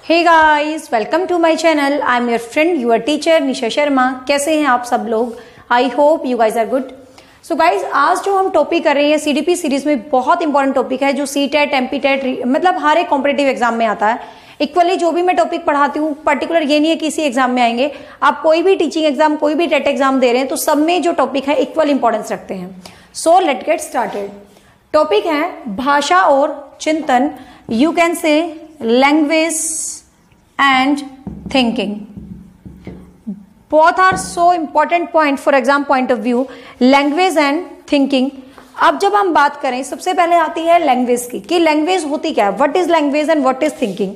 Hey guys, welcome to my channel. I am your friend your teacher Nisha Sharma. कैसे हैं आप सब लोग? I hope you guys are good. So guys, आज जो हम टॉपिक कर रहे हैं सीडीपी सीरीज में बहुत इंपॉर्टेंट टॉपिक है जो सीटेट एमपीटेट मतलब हर एक कॉम्पिटेटिव एग्जाम में आता है। इक्वली जो भी मैं टॉपिक पढ़ाती हूँ, पर्टिकुलर ये नहीं है कि इसी एग्जाम में आएंगे। आप कोई भी टीचिंग एग्जाम, कोई भी टेट एग्जाम दे रहे हैं तो सब में जो टॉपिक है इक्वल इंपॉर्टेंस रखते हैं। So let get started. Topic है भाषा और चिंतन, you can say language and thinking. Both are so important point for exam point of view, language and thinking. अब जब हम बात करें, सबसे पहले आती है लैंग्वेज की कि लैंग्वेज होती क्या है, what is language and what is thinking.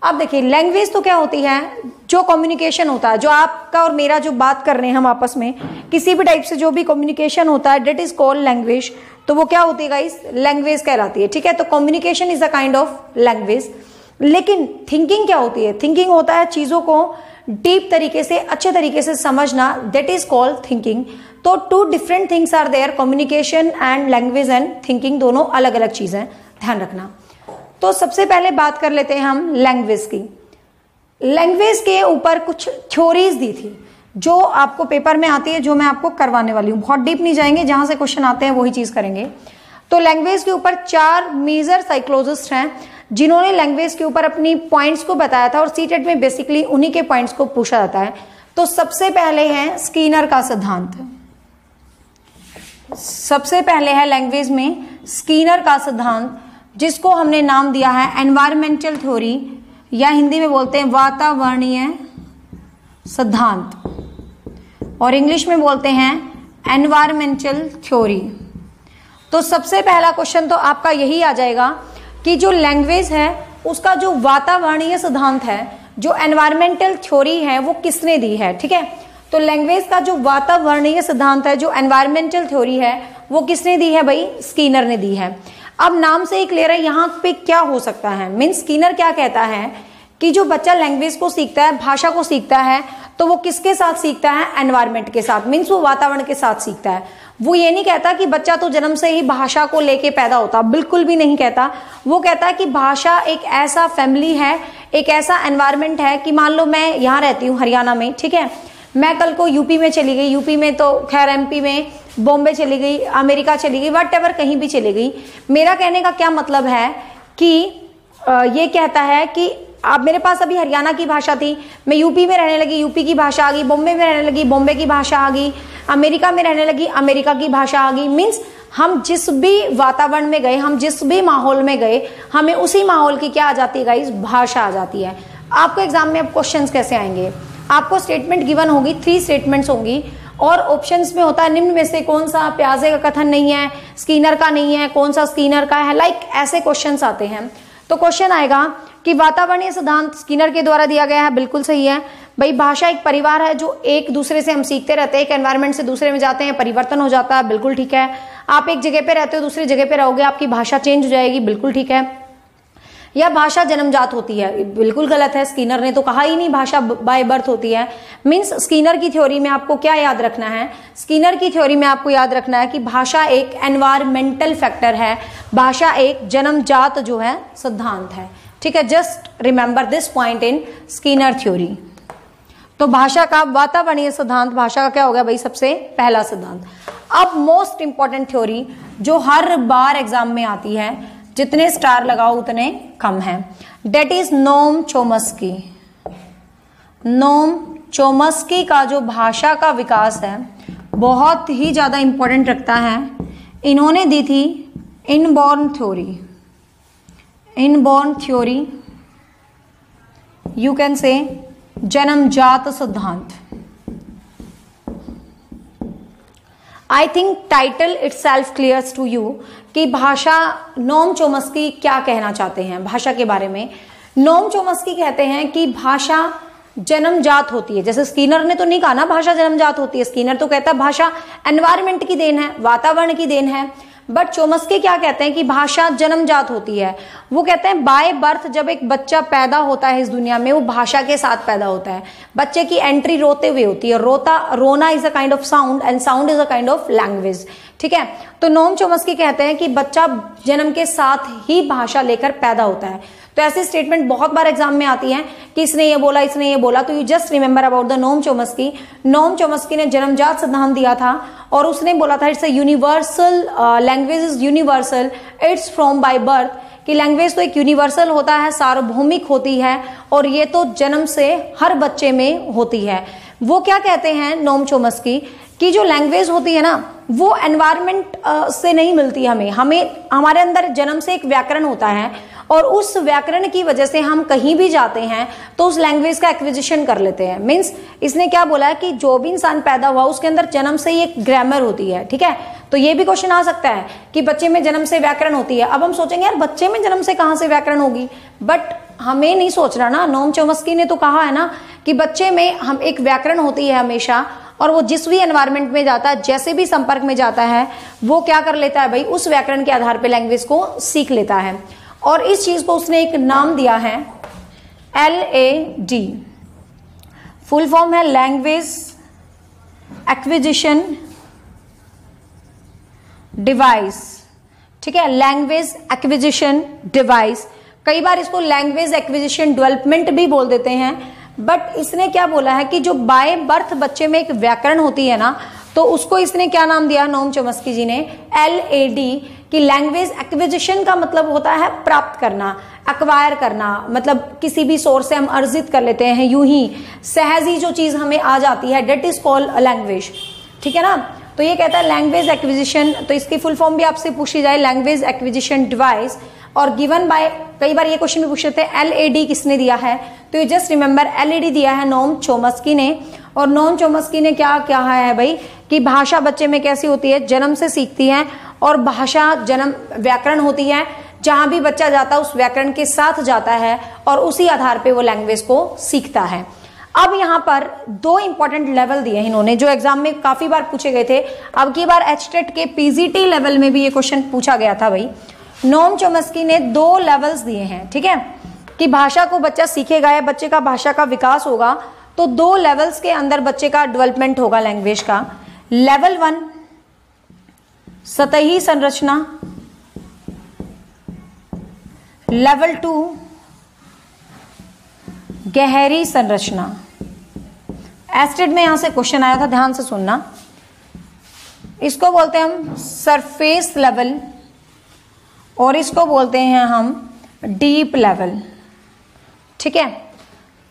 अब देखिए, लैंग्वेज तो क्या होती है, जो कम्युनिकेशन होता है, जो आपका और मेरा जो बात कर रहे हैं हम आपस में, किसी भी टाइप से जो भी कम्युनिकेशन होता है, डेट इज कॉल्ड लैंग्वेज। तो वो क्या होती है गाइस, लैंग्वेज कहलाती है। ठीक है, तो communication is a kind of language. लेकिन थिंकिंग क्या होती है? थिंकिंग होता है चीजों को डीप तरीके से, अच्छे तरीके से समझना, दैट इज कॉल्ड थिंकिंग। तो two different things are there, communication and language and thinking, दोनों अलग अलग चीजें, ध्यान रखना। तो सबसे पहले बात कर लेते हैं हम लैंग्वेज की। लैंग्वेज के ऊपर कुछ थ्योरीज दी थी जो आपको पेपर में आती है, जो मैं आपको करवाने वाली हूँ। बहुत डीप नहीं जाएंगे, जहां से क्वेश्चन आते हैं वही चीज करेंगे। तो लैंग्वेज के ऊपर 4 मेजर साइकोलॉजिस्ट हैं जिन्होंने लैंग्वेज के ऊपर अपनी पॉइंट्स को बताया था, और सीटेट में बेसिकली उन्हीं के पॉइंट्स को पूछा जाता है। तो सबसे पहले है स्कीनर का सिद्धांत। सबसे पहले है लैंग्वेज में स्कीनर का सिद्धांत, जिसको हमने नाम दिया है एनवायरमेंटल थ्योरी, या हिंदी में बोलते हैं वातावरणीय सिद्धांत, और इंग्लिश में बोलते हैं एनवायरमेंटल थ्योरी। तो सबसे पहला क्वेश्चन तो आपका यही आ जाएगा कि जो लैंग्वेज है उसका जो वातावरणीय सिद्धांत है, जो एनवायरमेंटल थ्योरी है, वो किसने दी है। ठीक है, तो लैंग्वेज का जो वातावरणीय सिद्धांत है, जो एनवायरमेंटल थ्योरी है, वो किसने दी है भाई? स्कीनर ने दी है। अब नाम से ही क्लियर है यहाँ पे क्या हो सकता है। मीन्स स्कीनर क्या कहता है कि जो बच्चा लैंग्वेज को सीखता है, भाषा को सीखता है, तो वो किसके साथ सीखता है? एनवायरमेंट के साथ। मीन्स वो वातावरण के साथ सीखता है। वो ये नहीं कहता कि बच्चा तो जन्म से ही भाषा को लेके पैदा होता, बिल्कुल भी नहीं कहता। वो कहता है कि भाषा एक ऐसा फैमिली है, एक ऐसा एनवायरमेंट है कि मान लो मैं यहाँ रहती हूँ हरियाणा में, ठीक है, मैं कल को यूपी में चली गई, यूपी में तो खैर एमपी में, बॉम्बे चली गई, अमेरिका चली गई, व्हाटएवर कहीं भी चली गई। मेरा कहने का क्या मतलब है कि ये कहता है कि आप, मेरे पास अभी हरियाणा की भाषा थी, मैं यूपी में रहने लगी, यूपी की भाषा आ गई, बॉम्बे में रहने लगी, बॉम्बे की भाषा आ गई, अमेरिका में रहने लगी, अमेरिका की भाषा आ गई। मीन्स हम जिस भी वातावरण में गए, हम जिस भी माहौल में गए, हमें उसी माहौल की क्या आ जाती है गाइस? भाषा आ जाती है। आपको एग्जाम में अब क्वेश्चंस कैसे आएंगे? आपको स्टेटमेंट गिवन होगी, 3 स्टेटमेंट्स होंगी, और ऑप्शंस में होता है निम्न में से कौन सा प्याजे का कथन नहीं है, स्कीनर का नहीं है, कौन सा स्कीनर का है, लाइक ऐसे क्वेश्चंस आते हैं। तो क्वेश्चन आएगा कि वातावरणीय सिद्धांत स्कीनर के द्वारा दिया गया है, बिल्कुल सही है भाई। भाषा एक परिवार है, जो एक दूसरे से हम सीखते रहते हैं, एक एनवायरमेंट से दूसरे में जाते हैं, परिवर्तन हो जाता है, बिल्कुल ठीक है। आप एक जगह पे रहते हो, दूसरी जगह पे रहोगे, आपकी भाषा चेंज हो जाएगी, बिल्कुल ठीक है। या भाषा जन्मजात होती है, बिल्कुल गलत है। स्कीनर ने तो कहा ही नहीं भाषा बाय बर्थ होती है। मीन्स स्कीनर की थ्योरी में आपको क्या याद रखना है? स्कीनर की थ्योरी में आपको याद रखना है कि भाषा एक एनवायरमेंटल फैक्टर है, भाषा एक जन्मजात जो है सिद्धांत है। ठीक है, just remember this point in Skinner theory. तो भाषा का वातावरणीय सिद्धांत, भाषा का क्या हो गया भाई? सबसे पहला सिद्धांत। अब मोस्ट इंपॉर्टेंट थ्योरी जो हर बार एग्जाम में आती है, जितने स्टार लगाओ उतने कम है, that is Noam Chomsky. Noam Chomsky का जो भाषा का विकास है बहुत ही ज्यादा इंपॉर्टेंट रखता है। इन्होंने दी थी inborn theory. Inborn theory, you can say जन्मजात सिद्धांत। I think title itself clears to you कि भाषा, नोम चोम्स्की क्या कहना चाहते हैं भाषा के बारे में। नोम चोम्स्की कहते हैं कि भाषा जन्मजात होती है। जैसे स्कीनर ने तो नहीं कहा ना भाषा जन्मजात होती है, स्कीनर तो कहता है भाषा एनवायरमेंट की देन है, वातावरण की देन है। बट चोम्स्की क्या कहते हैं कि भाषा जन्मजात होती है। वो कहते हैं बाय बर्थ, जब एक बच्चा पैदा होता है इस दुनिया में, वो भाषा के साथ पैदा होता है। बच्चे की एंट्री रोते हुए होती है। रोना is a kind of sound, and sound is a kind of language. ठीक है, तो नोम चोम्स्की कहते हैं कि बच्चा जन्म के साथ ही भाषा लेकर पैदा होता है। तो ऐसी स्टेटमेंट बहुत बार एग्जाम में आती है कि इसने ये बोला, इसने ये बोला। तो you just remember about the Noam Chomsky. Noam Chomsky ने जन्मजात सिद्धांत दिया था और उसने बोला था it's a universal, language is universal, it's from by birth, कि लैंग्वेज तो एक यूनिवर्सल होता है, सार्वभौमिक होती है और ये तो जन्म से हर बच्चे में होती है। वो क्या कहते हैं नोम चोम्स्की कि जो लैंग्वेज होती है ना वो एनवायरमेंट से नहीं मिलती हमें हमारे अंदर जन्म से एक व्याकरण होता है और उस व्याकरण की वजह से हम कहीं भी जाते हैं तो उस लैंग्वेज का एक्विजिशन कर लेते हैं। मीन्स इसने क्या बोला है कि जो भी इंसान पैदा हुआ उसके अंदर जन्म से ही एक ग्रामर होती है, ठीक है। तो ये भी क्वेश्चन आ सकता है कि बच्चे में जन्म से व्याकरण होती है। अब हम सोचेंगे यार बच्चे में जन्म से कहां से व्याकरण होगी, बट हमें नहीं सोचना ना। नोम चोम्स्की ने तो कहा है ना कि बच्चे में हम एक व्याकरण होती है हमेशा, और वो जिस भी एनवायरमेंट में जाता है, जैसे भी संपर्क में जाता है, वो क्या कर लेता है भाई, उस व्याकरण के आधार पे लैंग्वेज को सीख लेता है। और इस चीज को उसने एक नाम दिया है LAD, फुल फॉर्म है लैंग्वेज एक्विजिशन डिवाइस, ठीक है, लैंग्वेज एक्विजिशन डिवाइस। कई बार इसको लैंग्वेज एक्विजिशन डेवलपमेंट भी बोल देते हैं, बट इसने क्या बोला है कि जो बाय बर्थ बच्चे में एक व्याकरण होती है ना, तो उसको इसने क्या नाम दिया नोम चोम्स्की जी ने, LAD, कि लैंग्वेज एक्विजिशन का मतलब होता है प्राप्त करना, एक्वायर करना, मतलब किसी भी सोर्स से हम अर्जित कर लेते हैं, यूं ही सहज ही जो चीज हमें आ जाती है, डेट इज कॉल्ड लैंग्वेज, ठीक है ना। तो ये कहता है लैंग्वेज एक्विजिशन, तो इसकी फुल फॉर्म भी आपसे पूछी जाए लैंग्वेज एक्विजिशन डिवाइस, और गिवन बाय, कई बार ये क्वेश्चन भी पूछ रहे थे LAD किसने दिया है, तो ये जस्ट रिमेंबर LAD दिया है नोम चोम्स्की ने। और नोम चोम्स्की ने क्या कहा है भाई कि भाषा बच्चे में कैसी होती है, जन्म से सीखती है, और भाषा जन्म व्याकरण होती है, जहां भी बच्चा जाता है उस व्याकरण के साथ जाता है और उसी आधार पे वो लैंग्वेज को सीखता है। अब यहाँ पर दो इंपॉर्टेंट लेवल दिए इन्होंने जो एग्जाम में काफी बार पूछे गए थे। अब की बार HTET के PGT लेवल में भी ये क्वेश्चन पूछा गया था भाई। नोम चोम्स्की ने 2 लेवल्स दिए हैं, ठीक है, कि भाषा को बच्चा सीखेगा या बच्चे का भाषा का विकास होगा, तो 2 लेवल्स के अंदर बच्चे का डेवलपमेंट होगा लैंग्वेज का। लेवल 1 सतही संरचना, लेवल 2 गहरी संरचना। HTET में यहां से क्वेश्चन आया था, ध्यान से सुनना। इसको बोलते हैं हम सरफेस लेवल और इसको बोलते हैं हम डीप लेवल, ठीक है।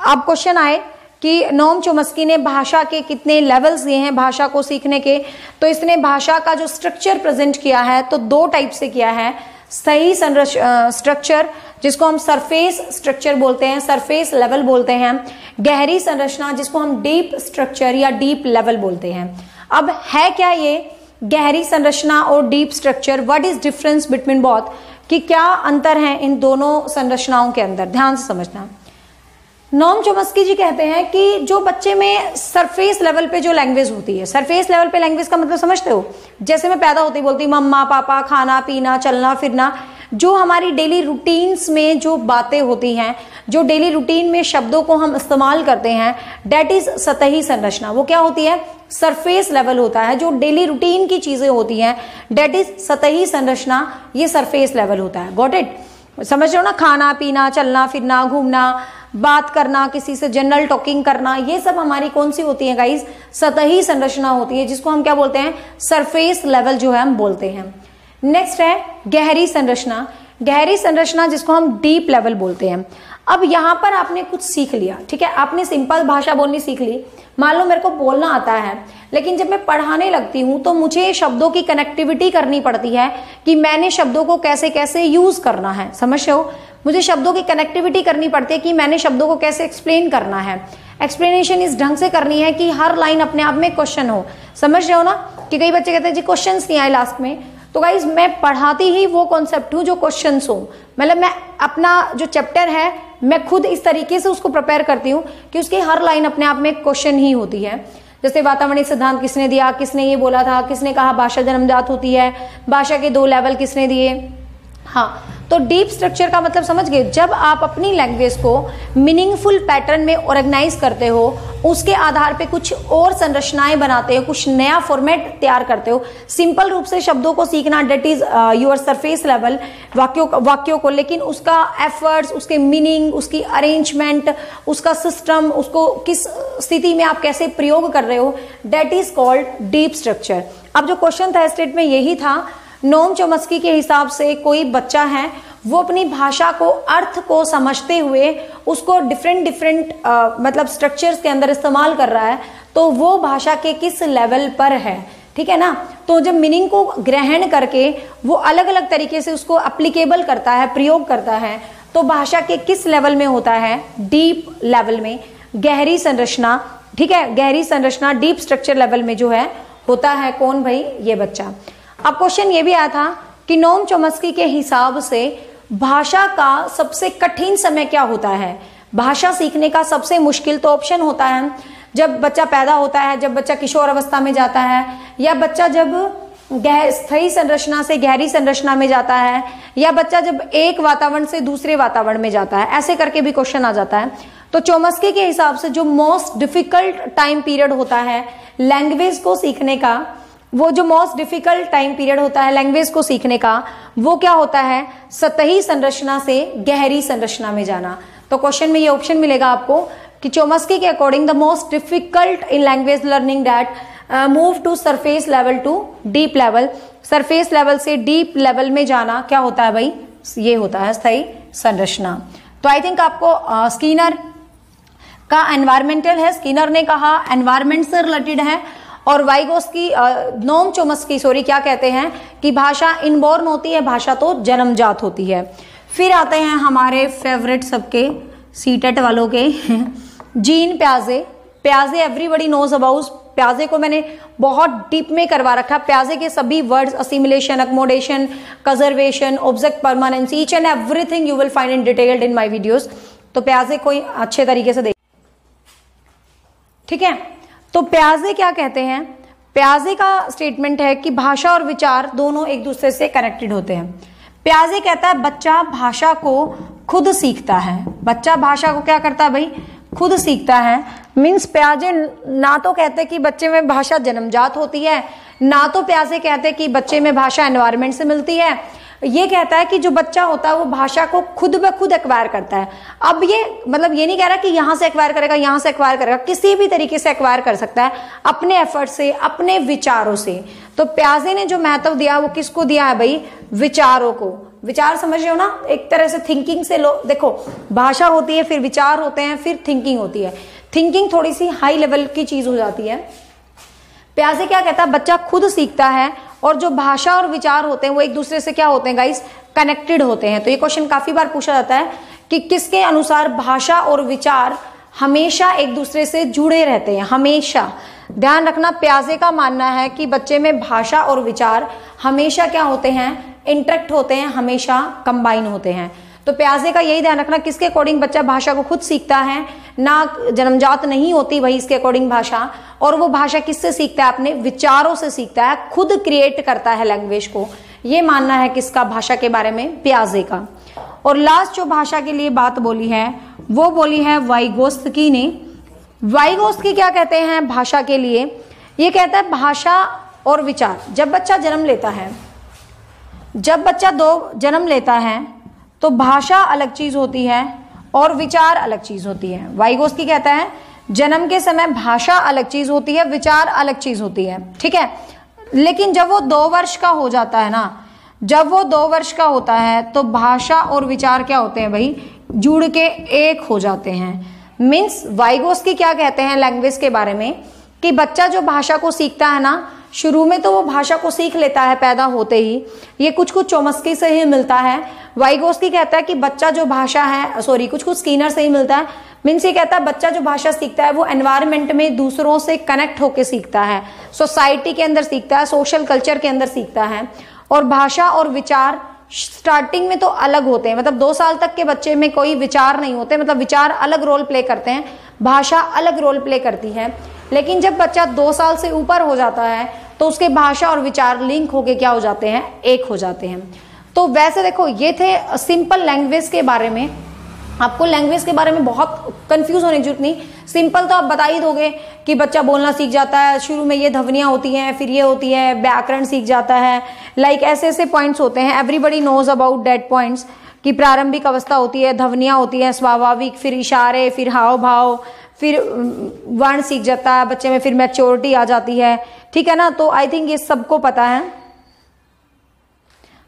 अब क्वेश्चन आए कि नोम चोम्स्की ने भाषा के कितने लेवल्स दिए हैं भाषा को सीखने के, तो इसने भाषा का जो स्ट्रक्चर प्रेजेंट किया है तो 2 टाइप से किया है। सही स्ट्रक्चर जिसको हम सरफेस स्ट्रक्चर बोलते हैं, सरफेस लेवल बोलते हैं। गहरी संरचना जिसको हम डीप स्ट्रक्चर या डीप लेवल बोलते हैं। अब है क्या ये गहरी संरचना और deep structure, what is difference between both, कि क्या अंतर है इन दोनों संरचनाओं के अंदर, ध्यान से समझना। नोम चोम्स्की जी कहते हैं कि जो बच्चे में सरफेस लेवल पे जो लैंग्वेज होती है, सरफेस लेवल पे लैंग्वेज का मतलब समझते हो, जैसे मैं पैदा होती बोलती मम्मा पापा, खाना पीना, चलना फिरना, जो हमारी डेली रूटीन्स में जो बातें होती हैं, जो डेली रूटीन में शब्दों को हम इस्तेमाल करते हैं, डेट इज सतही संरचना। वो क्या होती है, सरफेस लेवल होता है। जो डेली रूटीन की चीजें होती हैं डेट इज सतही संरचना, ये सरफेस लेवल होता है। गॉट इट, समझ रहे हो ना। खाना पीना, चलना फिरना, घूमना, बात करना, किसी से जनरल टॉकिंग करना, ये सब हमारी कौन सी होती है गाइस, सतही संरचना होती है, जिसको हम क्या बोलते हैं, सरफेस लेवल जो है हम बोलते हैं। नेक्स्ट है गहरी संरचना। गहरी संरचना जिसको हम डीप लेवल बोलते हैं। अब यहां पर आपने कुछ सीख लिया, ठीक है, आपने सिंपल भाषा बोलनी सीख ली। मान लो मेरे को बोलना आता है, लेकिन जब मैं पढ़ाने लगती हूं तो मुझे शब्दों की कनेक्टिविटी करनी पड़ती है कि मैंने शब्दों को कैसे कैसे यूज करना है, समझ रहे हो। मुझे शब्दों की कनेक्टिविटी करनी पड़ती है कि मैंने शब्दों को कैसे एक्सप्लेन करना है। एक्सप्लेनेशन इस ढंग से करनी है कि हर लाइन अपने आप में क्वेश्चन हो, समझ रहे हो ना। कि कई बच्चे कहते हैं जी क्वेश्चंस नहीं आए लास्ट में, तो गाइज मैं पढ़ाती ही वो कॉन्सेप्ट हूं जो क्वेश्चंस हो। मतलब मैं अपना जो चैप्टर है मैं खुद इस तरीके से उसको प्रिपेयर करती हूँ कि उसकी हर लाइन अपने आप में क्वेश्चन ही होती है। जैसे वातावरणीय सिद्धांत किसने दिया, किसने ये बोला था, किसने कहा भाषा जन्मजात होती है, भाषा के 2 लेवल किसने दिए, हाँ, तो डीप स्ट्रक्चर का मतलब समझ गए, जब आप अपनी लैंग्वेज को मीनिंगफुल पैटर्न में ऑर्गेनाइज करते हो, उसके आधार पे कुछ और संरचनाएं बनाते हो, कुछ नया फॉर्मेट तैयार करते हो। सिंपल रूप से शब्दों को सीखना, that is your surface level वाक्यों को, लेकिन उसका एफर्ट्स, उसके मीनिंग, उसकी अरेंजमेंट, उसका सिस्टम, उसको किस स्थिति में आप कैसे प्रयोग कर रहे हो, that is called deep structure. अब जो क्वेश्चन था स्टेट में यही था, नोम चोम्स्की के हिसाब से कोई बच्चा है, वो अपनी भाषा को, अर्थ को समझते हुए उसको डिफरेंट मतलब स्ट्रक्चर्स के अंदर इस्तेमाल कर रहा है, तो वो भाषा के किस लेवल पर है, ठीक है ना। तो जब मीनिंग को ग्रहण करके वो अलग अलग तरीके से उसको एप्लीकेबल करता है, प्रयोग करता है, तो भाषा के किस लेवल में होता है, डीप लेवल में, गहरी संरचना, ठीक है, गहरी संरचना डीप स्ट्रक्चर लेवल में जो है होता है कौन भाई, ये बच्चा। अब क्वेश्चन ये भी आया था कि नोम चोम्स्की के हिसाब से भाषा का सबसे कठिन समय क्या होता है, भाषा सीखने का सबसे मुश्किल। तो ऑप्शन होता है जब बच्चा पैदा होता है, जब बच्चा किशोर अवस्था में जाता है, या बच्चा जब स्थायी संरचना से गहरी संरचना में जाता है, या बच्चा जब एक वातावरण से दूसरे वातावरण में जाता है, ऐसे करके भी क्वेश्चन आ जाता है। तो चोम्स्की के हिसाब से जो मोस्ट डिफिकल्ट टाइम पीरियड होता है लैंग्वेज को सीखने का, वो जो मोस्ट डिफिकल्ट टाइम पीरियड होता है लैंग्वेज को सीखने का, वो क्या होता है, सतही संरचना से गहरी संरचना में जाना। तो क्वेश्चन में ये ऑप्शन मिलेगा आपको कि चोम्स्की के according the most difficult in language learning that move to surface level to deep level, surface level से डीप लेवल में जाना क्या होता है भाई, ये होता है स्थायी संरचना। तो आई थिंक आपको स्कीनर का एनवायरमेंटल है, स्कीनर ने कहा एनवायरमेंट से रिलेटेड है, और वाइगोस्की नोम चोम्स्की क्या कहते हैं कि भाषा इनबॉर्न होती है, भाषा तो जन्मजात होती है। फिर आते हैं हमारे फेवरेट सबके सीटेट वालों के जीन प्याजे। प्याजे एवरीबडी नोज अबाउट, प्याजे को मैंने बहुत डीप में करवा रखा। प्याजे के सभी words, assimilation, accommodation, conservation, object permanence, each and everything you will find in detailed in my videos. तो प्याजे को अच्छे तरीके से देख, ठीक है। तो प्याजे क्या कहते हैं, प्याजे का स्टेटमेंट है कि भाषा और विचार दोनों एक दूसरे से कनेक्टेड होते हैं। प्याजे कहता है बच्चा भाषा को खुद सीखता है, बच्चा भाषा को क्या करता है भाई, खुद सीखता है। मीन्स प्याजे ना तो कहते कि बच्चे में भाषा जन्मजात होती है, ना तो प्याजे कहते कि बच्चे में भाषा एनवायरनमेंट से मिलती है। ये कहता है कि जो बच्चा होता है वो भाषा को खुद ब खुद एक्वायर करता है। अब ये मतलब ये नहीं कह रहा कि यहां से एक्वायर करेगा, यहां से एक्वायर करेगा, किसी भी तरीके से एक्वायर कर सकता है अपने एफर्ट से, अपने विचारों से। तो प्याजे ने जो महत्व दिया वो किसको दिया है भाई, विचारों को। विचार समझ रहे हो ना, एक तरह से थिंकिंग से लो, देखो भाषा होती है, फिर विचार होते हैं, फिर थिंकिंग होती है। थिंकिंग थोड़ी सी हाई लेवल की चीज हो जाती है। प्याजे क्या कहता है, बच्चा खुद सीखता है, और जो भाषा और विचार होते हैं वो एक दूसरे से क्या होते हैं गाइस, कनेक्टेड होते हैं। तो ये क्वेश्चन काफी बार पूछा जाता है कि किसके अनुसार भाषा और विचार हमेशा एक दूसरे से जुड़े रहते हैं, हमेशा। ध्यान रखना, प्याजे का मानना है कि बच्चे में भाषा और विचार हमेशा क्या होते हैं, इंटरेक्ट होते हैं, हमेशा कंबाइन होते हैं। तो प्याजे का यही ध्यान रखना, किसके अकॉर्डिंग बच्चा भाषा को खुद सीखता है, ना जन्मजात नहीं होती वही इसके अकॉर्डिंग भाषा। और वो भाषा किससे सीखता है, अपने विचारों से सीखता है, खुद क्रिएट करता है लैंग्वेज को। ये मानना है किसका, भाषा के बारे में, प्याजे का। और लास्ट जो भाषा के लिए बात बोली है वो बोली है वाइगोत्स्की ने। वाइगोत्स्की क्या कहते हैं भाषा के लिए, ये कहता है भाषा और विचार, जब बच्चा जन्म लेता है, जब बच्चा जन्म लेता है तो भाषा अलग चीज होती है और विचार अलग चीज होती है। वाइगोत्स्की कहता है जन्म के समय भाषा अलग चीज होती है, विचार अलग चीज होती है, ठीक है। लेकिन जब वो 2 वर्ष का हो जाता है ना, जब वो 2 वर्ष का होता है तो भाषा और विचार क्या होते हैं भाई, जुड़ के एक हो जाते हैं। मीन्स वाइगोत्स्की क्या कहते हैं लैंग्वेज के बारे में कि बच्चा जो भाषा को सीखता है ना, शुरू में तो वो भाषा को सीख लेता है पैदा होते ही, ये कुछ चोम्स्की से ही मिलता है। वाइगोत्स्की कहता है कि बच्चा जो भाषा है, कुछ स्कीनर से ही मिलता है। मीन्स ये कहता है बच्चा जो भाषा सीखता है वो एनवायरनमेंट में दूसरों से कनेक्ट होकर सीखता है, सोसाइटी के अंदर सीखता है, सोशल कल्चर के अंदर सीखता है। और भाषा और विचार स्टार्टिंग में तो अलग होते हैं, मतलब 2 साल तक के बच्चे में कोई विचार नहीं होते, मतलब विचार अलग रोल प्ले करते हैं, भाषा अलग रोल प्ले करती है। लेकिन जब बच्चा 2 साल से ऊपर हो जाता है तो उसके भाषा और विचार लिंक होके क्या हो जाते हैं, एक हो जाते हैं। तो वैसे देखो ये थे सिंपल लैंग्वेज के बारे में। आपको लैंग्वेज के बारे में बहुत कंफ्यूज होने की जरूरत नहीं, सिंपल तो आप बता ही दोगे कि बच्चा बोलना सीख जाता है, शुरू में ये ध्वनियां होती हैं, फिर ये होती है, व्याकरण सीख जाता है, लाइक ऐसे ऐसे पॉइंट्स होते हैं। Everybody knows about that points कि प्रारंभिक अवस्था होती है, ध्वनियां होती हैं स्वाभाविक, फिर इशारे, फिर हाव भाव, फिर वर्ण सीख जाता है बच्चे में, फिर मैच्योरिटी आ जाती है, ठीक है ना। तो आई थिंक ये सबको पता है,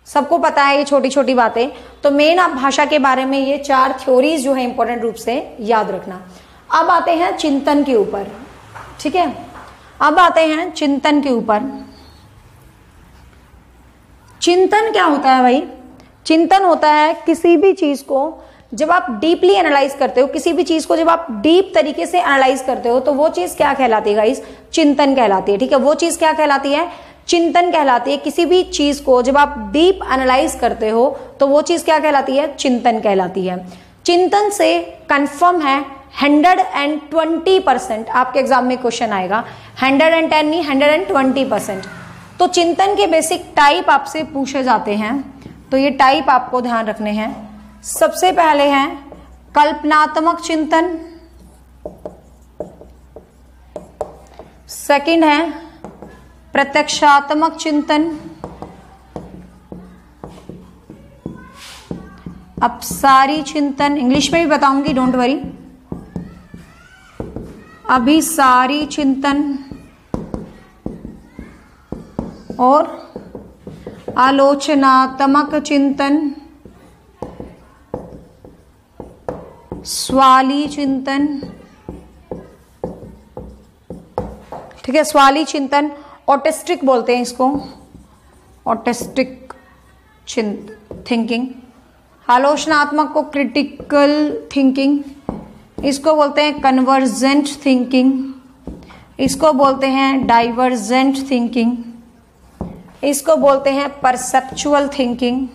सबको पता है ये छोटी छोटी बातें। तो मेन आप भाषा के बारे में ये 4 थ्योरीज जो है इंपॉर्टेंट रूप से याद रखना। अब आते हैं चिंतन के ऊपर, ठीक है। अब आते हैं चिंतन के ऊपर। चिंतन क्या होता है भाई? चिंतन होता है किसी भी चीज को जब आप डीपली एनालाइज करते हो, किसी भी चीज को जब आप डीप तरीके से एनालाइज करते हो तो वो चीज क्या कहलाती है गाइस? चिंतन कहलाती है, ठीक है। वो चीज क्या कहलाती है? चिंतन कहलाती है। किसी भी चीज को जब आप डीप एनालाइज करते हो तो वो चीज क्या कहलाती है? चिंतन कहलाती है। चिंतन से कंफर्म है 120%, आपके एग्जाम में क्वेश्चन आएगा, 110 नहीं 120%। तो चिंतन के बेसिक टाइप आपसे पूछे जाते हैं, तो ये टाइप आपको ध्यान रखने हैं। सबसे पहले है कल्पनात्मक चिंतन, सेकंड है प्रत्यक्षात्मक चिंतन, अपसारी चिंतन, इंग्लिश में भी बताऊंगी डोंट वरी, अभिसारी चिंतन और आलोचनात्मक चिंतन, स्वाली चिंतन, ठीक है। स्वाली चिंतन ऑटिस्टिक बोलते हैं इसको, ऑटिस्टिक थिंकिंग। आलोचनात्मक को क्रिटिकल थिंकिंग, इसको बोलते हैं कन्वर्जेंट थिंकिंग, इसको बोलते हैं डाइवर्जेंट थिंकिंग, इसको बोलते हैं परसेप्चुअल थिंकिंग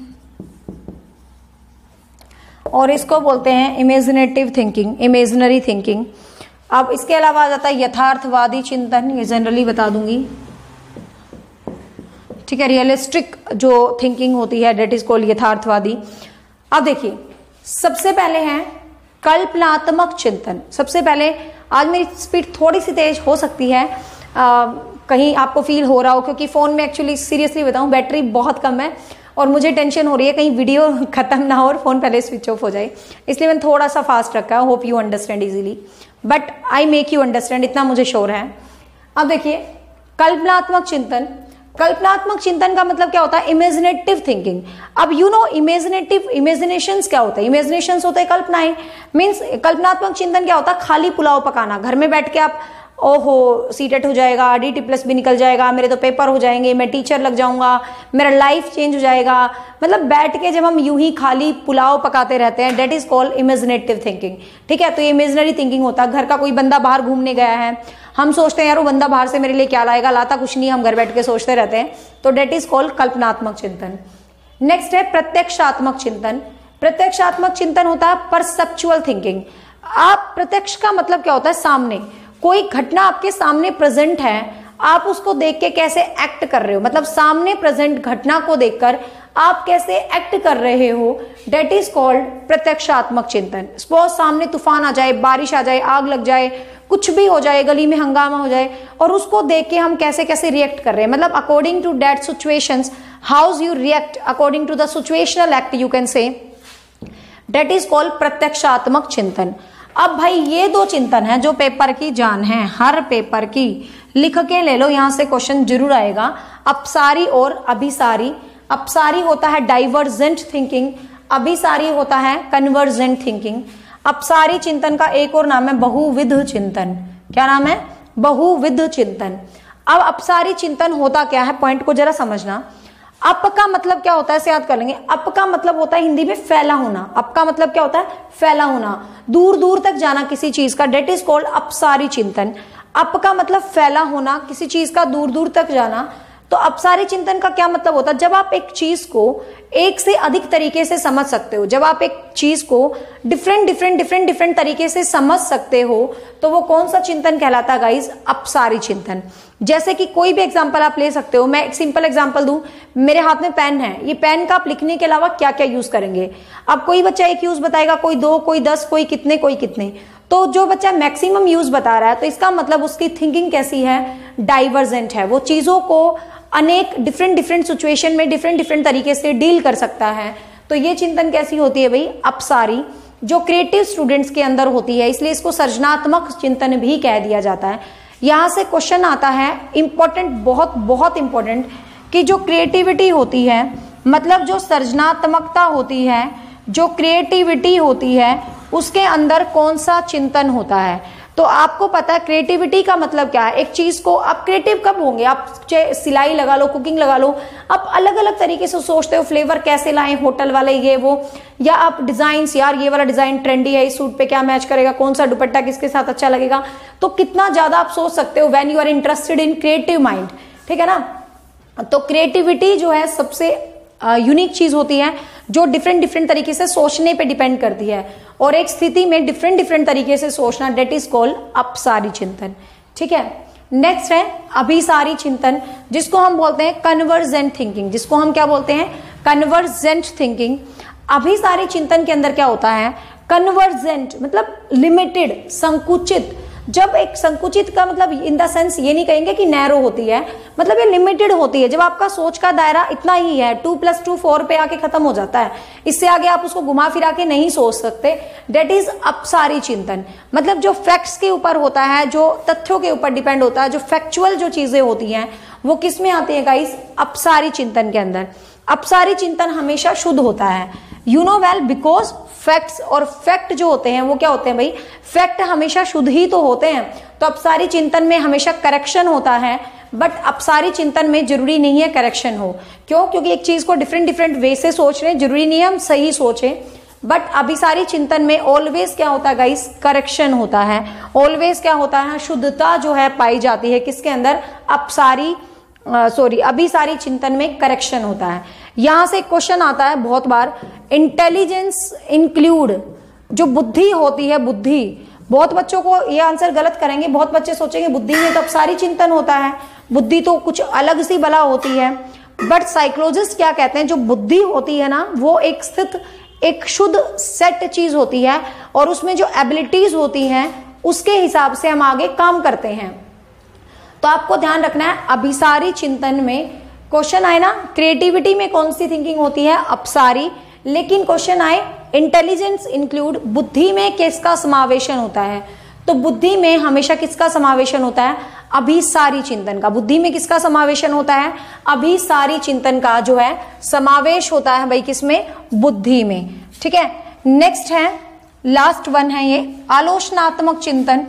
और इसको बोलते हैं इमेजिनेटिव थिंकिंग, इमेजिनरी थिंकिंग। अब इसके अलावा आ जाता है यथार्थवादी चिंतन, ये जनरली बता दूंगी, ठीक है। रियलिस्टिक जो थिंकिंग होती है डेट इज कॉल्ड यथार्थवादी। अब देखिए सबसे पहले है कल्पनात्मक चिंतन। सबसे पहले, आज मेरी स्पीड थोड़ी सी तेज हो सकती है, कहीं आपको फील हो रहा हो, क्योंकि फोन में एक्चुअली सीरियसली बताऊं बैटरी बहुत कम है और मुझे टेंशन हो रही है कहीं वीडियो खत्म ना हो और फोन पहले स्विच ऑफ हो जाए, इसलिए मैंने थोड़ा सा फास्ट रखा है। Hope you understand easily, but I make you understand, इतना मुझे श्योर है। अब देखिए कल्पनात्मक चिंतन, कल्पनात्मक चिंतन का मतलब क्या होता है? Imaginative thinking. अब यू नो इमेजिनेटिव, इमेजिनेशंस क्या होता है? इमेजिनेशंस होते हैं कल्पनाएं। मीन्स कल्पनात्मक चिंतन क्या होता है? खाली पुलाव पकाना, घर में बैठ के आप ओहो सीटेट हो जाएगा, डीटी प्लस भी निकल जाएगा, मेरे तो पेपर हो जाएंगे, मैं टीचर लग जाऊंगा, मेरा लाइफ चेंज हो जाएगा, मतलब बैठ के जब हम यूं ही खाली पुलाव पकाते रहते हैं, that is called imaginative thinking, ठीक है। तो ये इमेजिनरी थिंकिंग होता है। घर का कोई बंदा बाहर घूमने गया है, हम सोचते हैं यार वो बंदा बाहर से मेरे लिए क्या लाएगा, लाता कुछ नहीं, हम घर बैठ के सोचते रहते हैं, तो डेट इज कॉल्ड कल्पनात्मक चिंतन। नेक्स्ट है प्रत्यक्षात्मक चिंतन। प्रत्यक्षात्मक चिंतन होता है परसेप्चुअल थिंकिंग। आप प्रत्यक्ष का मतलब क्या होता है? सामने कोई घटना आपके सामने प्रेजेंट है, आप उसको देख के कैसे एक्ट कर रहे हो, मतलब सामने प्रेजेंट घटना को देखकर आप कैसे एक्ट कर रहे हो, डेट इज कॉल्ड प्रत्यक्षात्मक चिंतन। सपोज सामने तूफान आ जाए, बारिश आ जाए, आग लग जाए, कुछ भी हो जाए, गली में हंगामा हो जाए, और उसको देख के हम कैसे कैसे रिएक्ट कर रहे हैं, मतलब according to that situations how you react according to the situational act you can say, that is called प्रत्यक्षात्मक चिंतन। अब भाई ये दो चिंतन है जो पेपर की जान है, हर पेपर की, लिख के ले लो, यहां से क्वेश्चन जरूर आएगा। अपसारी और अभिसारी। अपसारी होता है डाइवर्जेंट थिंकिंग, अभिसारी होता है कन्वर्जेंट थिंकिंग। अपसारी चिंतन का एक और नाम है बहुविध चिंतन। क्या नाम है? बहुविध चिंतन। अब अपसारी चिंतन होता क्या है, पॉइंट को जरा समझना। अप का मतलब क्या होता है, इसे याद कर लेंगे। अप का मतलब होता है हिंदी में फैला होना। अप का मतलब क्या होता है? फैला होना, दूर दूर तक जाना किसी चीज का, डेट इज कॉल्ड अपसारी चिंतन। अप का मतलब फैला होना, किसी चीज का दूर दूर तक जाना। तो अपसारी चिंतन का क्या मतलब होता है? जब आप एक चीज को एक से अधिक तरीके से समझ सकते हो, जब आप एक चीज को डिफरेंट तरीके से समझ सकते हो, तो वो कौन सा चिंतन कहलाता है गाइस? अपसारी चिंतन। जैसे कि कोई भी एग्जांपल आप ले सकते हो, मैं एक सिंपल एग्जांपल दूं, मेरे हाथ में पेन है, ये पेन का आप लिखने के अलावा क्या क्या यूज करेंगे। अब कोई बच्चा एक यूज बताएगा, कोई 2, कोई 10, कोई कितने। तो जो बच्चा मैक्सिमम यूज बता रहा है तो इसका मतलब उसकी थिंकिंग कैसी है, डाइवर्जेंट है, वो चीजों को अनेक डिफरेंट सिचुएशन में डिफरेंट तरीके से डील कर सकता है। तो ये चिंतन कैसी होती है भाई, अपसारी, जो क्रिएटिव स्टूडेंट्स के अंदर होती है, इसलिए इसको सृजनात्मक चिंतन भी कह दिया जाता है। यहां से क्वेश्चन आता है इंपॉर्टेंट, बहुत इंपॉर्टेंट, कि जो क्रिएटिविटी होती है, मतलब जो सृजनात्मकता होती है, जो क्रिएटिविटी होती है, उसके अंदर कौन सा चिंतन होता है। तो आपको पता है क्रिएटिविटी का मतलब क्या है, एक चीज को आप क्रिएटिव कब होंगे, आप सिलाई लगा लो, कुकिंग लगा लो, आप अलग अलग तरीके से सोचते हो, फ्लेवर कैसे लाएं, होटल वाले ये वो, या आप डिजाइन, यार ये वाला डिजाइन ट्रेंडी है, इस सूट पे क्या मैच करेगा, कौन सा दुपट्टा किसके साथ अच्छा लगेगा, तो कितना ज्यादा आप सोच सकते हो when you are interested in creative mind, ठीक है ना। तो क्रिएटिविटी जो है सबसे यूनिक चीज होती है, जो डिफरेंट तरीके से सोचने पे डिपेंड करती है, और एक स्थिति में डिफरेंट तरीके से सोचना, डेट इज कॉल्ड अपसारी चिंतन, ठीक है। नेक्स्ट है अभिसारी चिंतन, जिसको हम बोलते हैं कन्वर्जेंट थिंकिंग, जिसको हम क्या बोलते हैं, कन्वर्जेंट थिंकिंग। अभिसारी चिंतन के अंदर क्या होता है, कन्वर्जेंट मतलब लिमिटेड, संकुचित। जब एक संकुचित का मतलब इन द सेंस ये नहीं कहेंगे कि नैरो होती है, मतलब ये लिमिटेड होती है, जब आपका सोच का दायरा इतना ही है, 2+2 4 पे आके खत्म हो जाता है, इससे आगे आप उसको घुमा फिरा के नहीं सोच सकते, डेट इज अपसारी चिंतन। मतलब जो फैक्ट्स के ऊपर होता है, जो तथ्यों के ऊपर डिपेंड होता है, जो फैक्चुअल जो चीजें होती हैं, वो किस में आती है गाइस, अपसारी चिंतन के अंदर। अपसारी चिंतन हमेशा शुद्ध होता है, you know well, because facts और फैक्ट जो होते हैं वो क्या होते हैं भाई, फैक्ट हमेशा शुद्ध ही तो होते हैं। तो अपसारी चिंतन में हमेशा करेक्शन होता है, बट अपसारी चिंतन में जरूरी नहीं है करेक्शन हो। क्यों, क्योंकि एक चीज को डिफरेंट वे से सोच रहे हैं, जरूरी नहीं है हम सही सोचें, बट अभिसारी चिंतन में ऑलवेज क्या होता है गाइस, करेक्शन होता है, ऑलवेज क्या होता है, शुद्धता जो है पाई जाती है किसके अंदर, अभिसारी चिंतन में करेक्शन होता है। यहां से क्वेश्चन आता है बहुत बार, इंटेलिजेंस इंक्लूड, जो बुद्धि होती है, बुद्धि, बहुत बच्चों को ये आंसर गलत करेंगे, बहुत बच्चे सोचेंगे बुद्धि में तो अपसारी चिंतन होता है, बुद्धि तो कुछ अलग सी बला होती है। बट साइकोलॉजिस्ट क्या कहते हैं, जो बुद्धि होती है ना, वो एक स्थित, एक शुद्ध सेट चीज होती है, और उसमें जो एबिलिटीज होती हैं उसके हिसाब से हम आगे काम करते हैं। तो आपको ध्यान रखना है, अभिसारी चिंतन में क्वेश्चन आए ना, क्रिएटिविटी में कौन सी थिंकिंग होती है, अपसारी, लेकिन क्वेश्चन आए इंटेलिजेंस इंक्लूड, बुद्धि में किसका समावेशन होता है, तो बुद्धि में हमेशा किसका समावेशन होता है, अभिसारी चिंतन का। बुद्धि में किसका समावेशन होता है, अभिसारी चिंतन का जो है समावेश होता है भाई, किसमें, बुद्धि में, ठीक है। नेक्स्ट है, लास्ट वन है ये आलोचनात्मक चिंतन।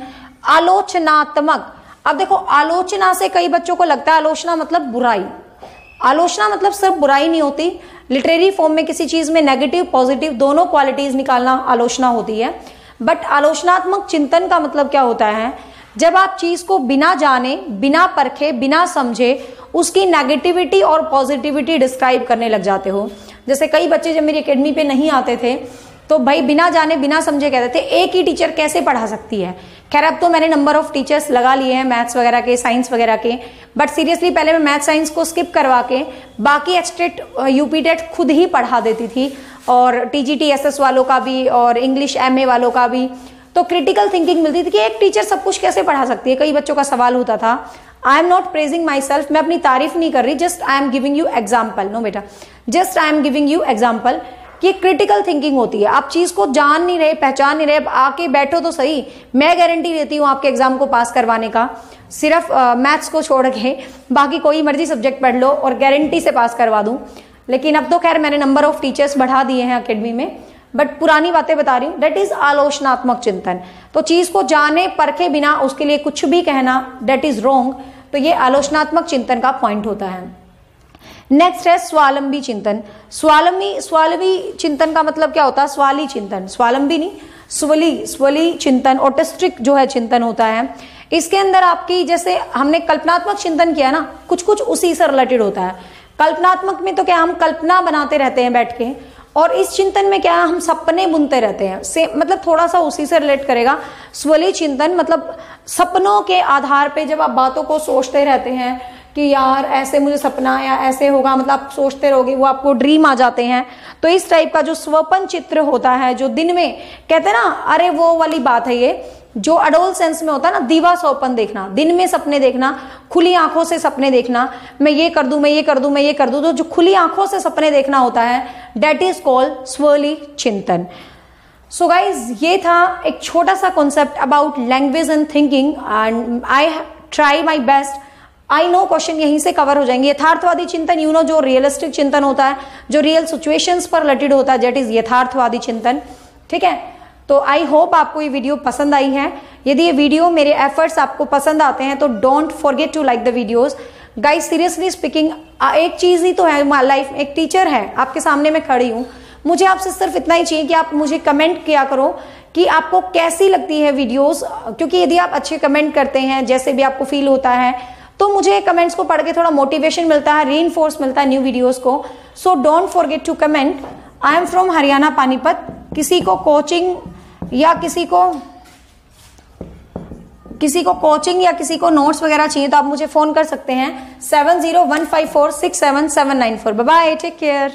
आलोचनात्मक, अब देखो आलोचना से कई बच्चों को लगता है आलोचना मतलब बुराई, आलोचना मतलब सिर्फ बुराई नहीं होती, लिटरेरी फॉर्म में किसी चीज में नेगेटिव पॉजिटिव दोनों क्वालिटीज निकालना आलोचना होती है। बट आलोचनात्मक चिंतन का मतलब क्या होता है, जब आप चीज को बिना जाने, बिना परखे, बिना समझे उसकी नेगेटिविटी और पॉजिटिविटी डिस्क्राइब करने लग जाते हो। जैसे कई बच्चे जब मेरी एकेडमी पे नहीं आते थे तो भाई बिना जाने बिना समझे कहते थे एक ही टीचर कैसे पढ़ा सकती है। खैर अब तो मैंने नंबर ऑफ टीचर्स लगा लिए हैं, मैथ्स वगैरह के, साइंस वगैरह के, बट सीरियसली पहले मैं मैथ साइंस को स्किप करवा के बाकी एक्स्ट्रेट यूपी टेट खुद ही पढ़ा देती थी, और टीजीटी एसएस वालों का भी और इंग्लिश एमए वालों का भी। तो क्रिटिकल थिंकिंग मिलती थी कि एक टीचर सब कुछ कैसे पढ़ा सकती है, कई बच्चों का सवाल होता था। I am not praising myself, मैं अपनी तारीफ नहीं कर रही, just I am giving you example, no बेटा, just I am giving you example कि क्रिटिकल थिंकिंग होती है। आप चीज को जान नहीं रहे, पहचान नहीं रहे, आके बैठो तो सही, मैं गारंटी देती हूँ आपके एग्जाम को पास करवाने का, सिर्फ मैथ्स को छोड़ के बाकी कोई मर्जी सब्जेक्ट पढ़ लो और गारंटी से पास करवा दूं। लेकिन अब तो खैर मैंने नंबर ऑफ टीचर्स बढ़ा दिए हैं अकेडमी में, बट पुरानी बातें बता रही हूँ। डेट इज आलोचनात्मक चिंतन। तो चीज को जाने परखे बिना उसके लिए कुछ भी कहना, डेट इज रॉन्ग। तो ये आलोचनात्मक चिंतन का पॉइंट होता है। नेक्स्ट है स्वावलंबी चिंतन। स्वावलंबी चिंतन का मतलब क्या होता है, स्वाली चिंतन, स्वावलंबी नहीं, स्वली चिंतन, ऑटिस्टिक जो है चिंतन होता है। इसके अंदर आपकी, जैसे हमने कल्पनात्मक चिंतन किया ना, कुछ कुछ उसी से रिलेटेड होता है। कल्पनात्मक में तो क्या हम कल्पना बनाते रहते हैं बैठ के, और इस चिंतन में क्या है, हम सपने बुनते रहते हैं। से मतलब थोड़ा सा उसी से रिलेट करेगा स्वली चिंतन, मतलब सपनों के आधार पे जब आप बातों को सोचते रहते हैं कि यार ऐसे मुझे सपना या ऐसे होगा, मतलब आप सोचते रहोगे, वो आपको ड्रीम आ जाते हैं। तो इस टाइप का जो स्वप्न चित्र होता है, जो दिन में कहते हैं ना, अरे वो वाली बात है ये जो अडोलसेंस में होता है ना, दीवा स्वप्न देखना, दिन में सपने देखना, खुली आंखों से सपने देखना, मैं ये कर दूं, मैं ये कर दूं, मैं ये कर दूं, तो जो खुली आंखों से सपने देखना होता है, डेट इज कॉल्ड स्वली चिंतन। सो गाइज, ये था एक छोटा सा concept about language and thinking, and I try my best. I know question यहीं से कवर हो जाएंगे। यथार्थवादी चिंतन, यू नो, जो रियलिस्टिक चिंतन होता है, जो रियल सिचुएशंस पर रिलेटेड होता है, दैट इज यथार्थवादी चिंतन। ठीक है, तो आई होप आपको ये वीडियो पसंद आई है। यदि ये वीडियो, मेरे एफर्ट्स आपको पसंद आते हैं तो don't forget to like the videos. Guys, seriously speaking, एक चीज ही तो है लाइफ में, एक टीचर है, आपके सामने मैं खड़ी हूं, मुझे आपसे सिर्फ इतना ही चाहिए कि आप मुझे कमेंट किया करो कि आपको कैसी लगती है वीडियोस, क्योंकि यदि आप अच्छे कमेंट करते हैं, जैसे भी आपको फील होता है, तो मुझे कमेंट्स को पढ़ के थोड़ा मोटिवेशन मिलता है, रीइंफोर्स मिलता है न्यू वीडियोस को। So don't forget to comment. I am from Haryana Panipat. किसी को कोचिंग या किसी को कोचिंग या किसी को नोट्स वगैरह चाहिए तो आप मुझे फोन कर सकते हैं 7015467794। Bye bye, take care.